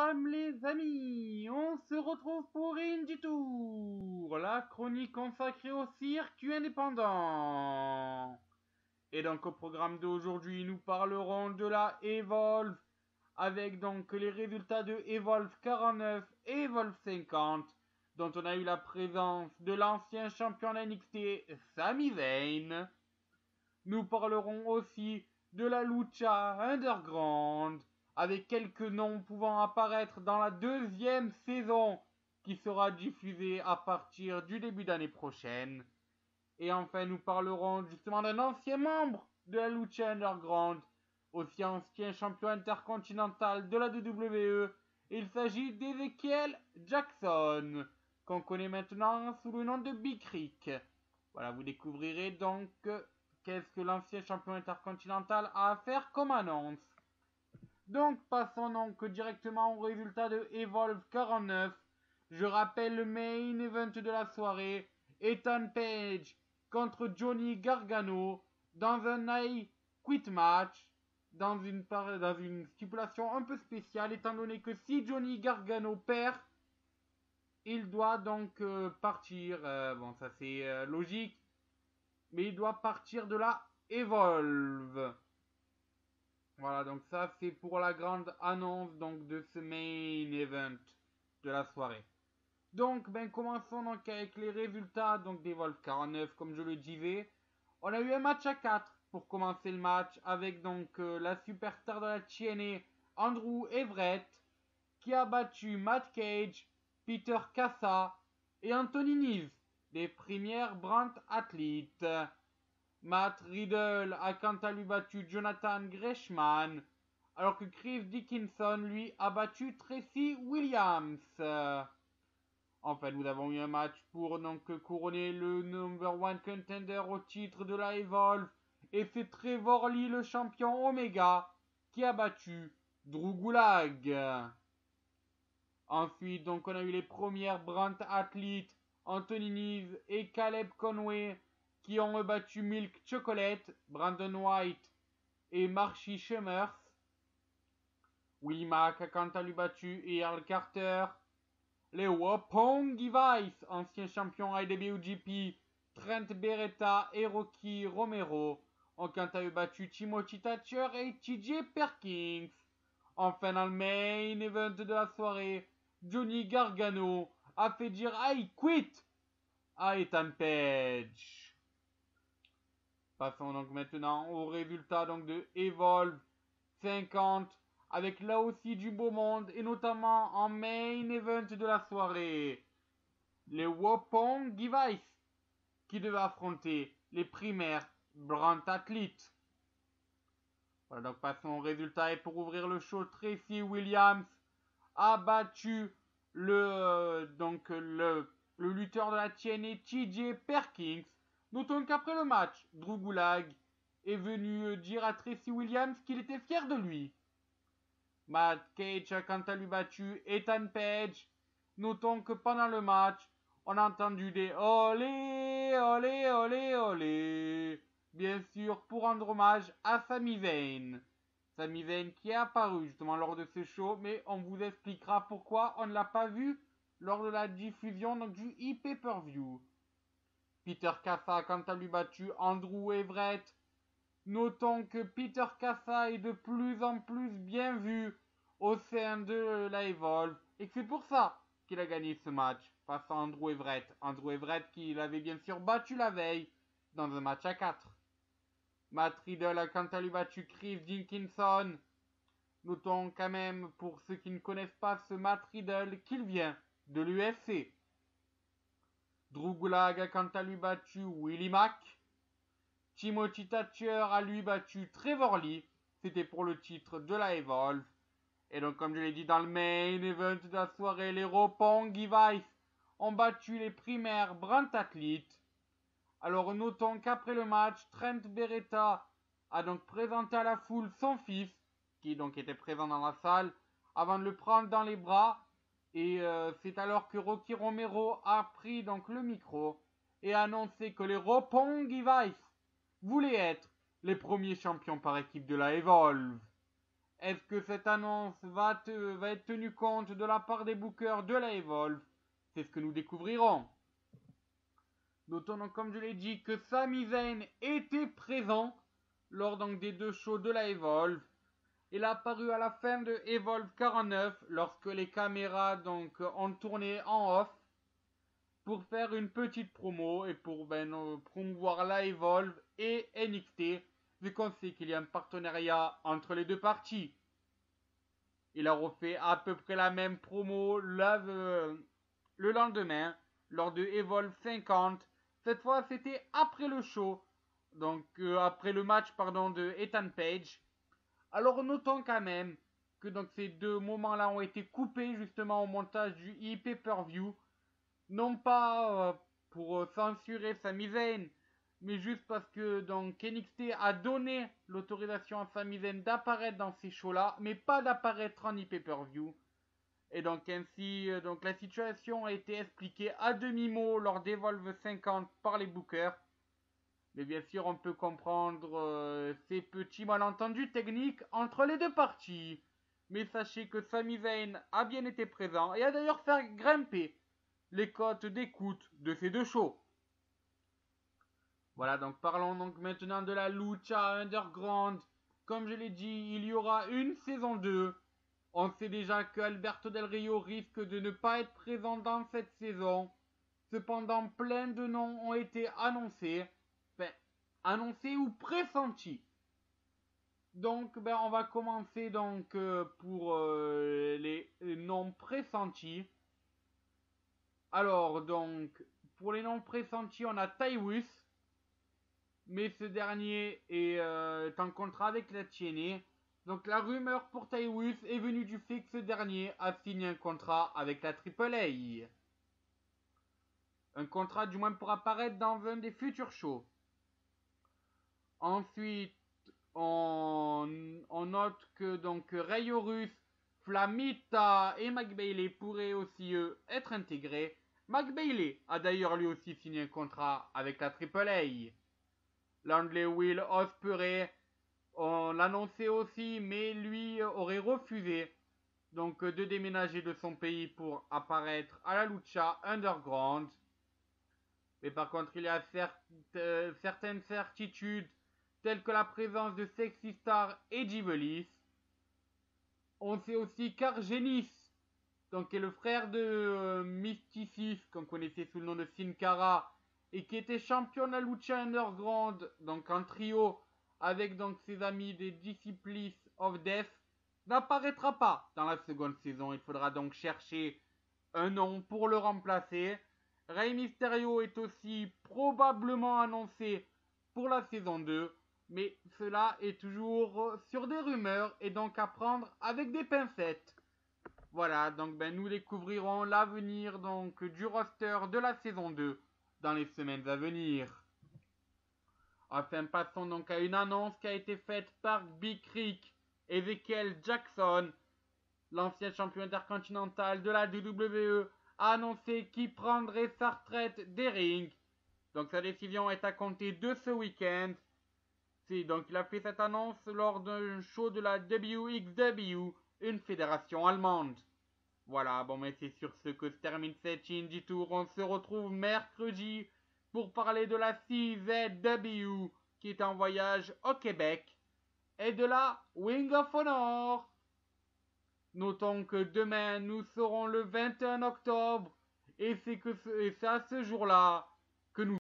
Salam les amis, on se retrouve pour Indie Tour, la chronique consacrée au circuit indépendant. Et donc au programme d'aujourd'hui, nous parlerons de la Evolve, avec donc les résultats de Evolve 49 et Evolve 50, dont on a eu la présence de l'ancien champion NXT, Sami Zayn. Nous parlerons aussi de la Lucha Underground, avec quelques noms pouvant apparaître dans la deuxième saison qui sera diffusée à partir du début d'année prochaine. Et enfin, nous parlerons justement d'un ancien membre de la Lucha Underground, aussi ancien champion intercontinental de la WWE. Il s'agit d'Ezekiel Jackson, qu'on connaît maintenant sous le nom de Big Rick. Voilà, vous découvrirez donc qu'est-ce que l'ancien champion intercontinental a à faire comme annonce. Donc passons donc directement au résultat de Evolve 49. Je rappelle le main event de la soirée, Ethan Page contre Johnny Gargano dans un I Quit match, dans une stipulation un peu spéciale, étant donné que si Johnny Gargano perd, il doit donc partir, bon ça c'est logique, mais il doit partir de la Evolve. Voilà, donc ça c'est pour la grande annonce donc de ce main event de la soirée. Donc commençons donc avec les résultats donc d'Evolve 49 comme je le disais. On a eu un match à 4 pour commencer le match avec donc la superstar de la TNA Andrew Everett qui a battu Matt Cage, Peter Cassa et Anthony Nese, des premières Brand Athletes. Matt Riddle a quant à lui battu Jonathan Gresham, alors que Chris Dickinson, lui, a battu Tracy Williams. Enfin, nous avons eu un match pour donc couronner le number one contender au titre de la Evolve, et c'est Trevor Lee, le champion Omega, qui a battu Drew Gulak. Ensuite, donc, on a eu les premières Brand Athletes, Anthony Nese et Caleb Conway, qui ont battu Milk Chocolate, Brandon White et Marshy Schummers. Willie Mack a quant à lui battu Earl Carter. Les Roppongi Vice, anciens champions IWGP, Trent Beretta et Rocky Romero, ont quant à eux battu Timothy Thatcher et TJ Perkins. Enfin, dans le main event de la soirée, Johnny Gargano a fait dire I quit à Ethan Page. Passons donc maintenant au résultat donc de Evolve 50, avec là aussi du beau monde, et notamment en main event de la soirée, les Roppongi Vice, qui devaient affronter les primaires Brand Athletes. Voilà, donc passons au résultat, et pour ouvrir le show, Tracy Williams a battu le lutteur de la TNA TJ Perkins. Notons qu'après le match, Drew Gulak est venu dire à Tracy Williams qu'il était fier de lui. Matt Cage a quant à lui battu Ethan Page. Notons que pendant le match, on a entendu des olé, olé, olé, olé. Bien sûr, pour rendre hommage à Sami Zayn. Sami Zayn qui est apparu justement lors de ce show, mais on vous expliquera pourquoi on ne l'a pas vu lors de la diffusion donc, du e-pay-per-view. Peter Cassa a quant à lui battu Andrew Everett. Notons que Peter Cassa est de plus en plus bien vu au sein de la Evolve et que c'est pour ça qu'il a gagné ce match face à Andrew Everett. Andrew Everett qui l'avait bien sûr battu la veille dans un match à 4. Matt Riddle a quant à lui battu Chris Dickinson. Notons quand même, pour ceux qui ne connaissent pas ce Matt Riddle, qu'il vient de l'UFC. Drew Gulak a quant à lui battu Willie Mack. Timothy Thatcher a lui battu Trevor Lee. C'était pour le titre de la Evolve. Et donc, comme je l'ai dit dans le main event de la soirée, les Roppongi Vice ont battu les primaires Brand Athletes. Alors, notons qu'après le match, Trent Beretta a donc présenté à la foule son fils, qui donc était présent dans la salle, avant de le prendre dans les bras. Et c'est alors que Rocky Romero a pris donc le micro et a annoncé que les Roppongi Vice voulaient être les premiers champions par équipe de la Evolve. Est-ce que cette annonce va être tenue compte de la part des bookers de la Evolve? C'est ce que nous découvrirons. Notons donc, comme je l'ai dit, que Sami Zayn était présent lors donc des 2 shows de la Evolve. Il a apparu à la fin de Evolve 49 lorsque les caméras donc ont tourné en off pour faire une petite promo et pour promouvoir la Evolve et NXT, vu qu'on sait qu'il y a un partenariat entre les 2 parties. Il a refait à peu près la même promo le lendemain, lors de Evolve 50. Cette fois, c'était après le show, donc après le match de Ethan Page. Alors notons quand même que donc ces 2 moments-là ont été coupés justement au montage du e-pay-per-view, non pas pour censurer Sami Zayn, mais juste parce que donc NXT a donné l'autorisation à Sami Zayn d'apparaître dans ces shows-là, mais pas d'apparaître en e-pay-per-view. Et donc ainsi, donc la situation a été expliquée à demi-mot lors d'Evolve 50 par les bookers. Mais bien sûr, on peut comprendre ces petits malentendus techniques entre les 2 parties. Mais sachez que Sami Zayn a bien été présent et a d'ailleurs fait grimper les cotes d'écoute de ces 2 shows. Voilà, donc parlons donc maintenant de la Lucha Underground. Comme je l'ai dit, il y aura une saison 2. On sait déjà que Alberto Del Rio risque de ne pas être présent dans cette saison. Cependant, plein de noms ont été annoncés. Enfin, annoncés ou pressentis. Donc, on va commencer donc pour les noms pressentis. Alors, donc, pour les noms pressentis, on a Tywus. Mais ce dernier est en contrat avec la TNA. Donc la rumeur pour Tywus est venue du fait que ce dernier a signé un contrat avec la AAA. Un contrat du moins pour apparaître dans un des futurs shows. Ensuite, on note que donc Rey Horus, Flamita et Mac Bailey pourraient aussi être intégrés. Mac Bailey a d'ailleurs lui aussi signé un contrat avec la AAA. Landley Will Ospreay, on l'annonçait aussi, mais lui aurait refusé donc de déménager de son pays pour apparaître à la Lucha Underground. Mais par contre, il y a certaines certitudes, telles que la présence de Sexy Star et Jivelis. On sait aussi qu'Argenis, donc qui est le frère de Mysticis, qu'on connaissait sous le nom de Sin Cara, et qui était champion de la Lucha Underground, donc en trio, avec donc ses amis des Disciples of Death, n'apparaîtra pas dans la seconde saison. Il faudra donc chercher un nom pour le remplacer. Rey Mysterio est aussi probablement annoncé pour la saison 2, mais cela est toujours sur des rumeurs et donc à prendre avec des pincettes. Voilà, donc nous découvrirons l'avenir donc du roster de la saison 2 dans les semaines à venir. Enfin, passons donc à une annonce qui a été faite par Big Rick, Ezekiel Jackson, l'ancien champion intercontinental de la WWE, a annoncé qu'il prendrait sa retraite des rings. Donc sa décision est à compter de ce week-end. Donc il a fait cette annonce lors d'un show de la WXW, une fédération allemande. Voilà, mais c'est sur ce que se termine cette Indie Tour. On se retrouve mercredi pour parler de la CZW qui est en voyage au Québec et de la Ring of Honor. Notons que demain nous serons le 21 octobre et c'est à ce jour-là que nous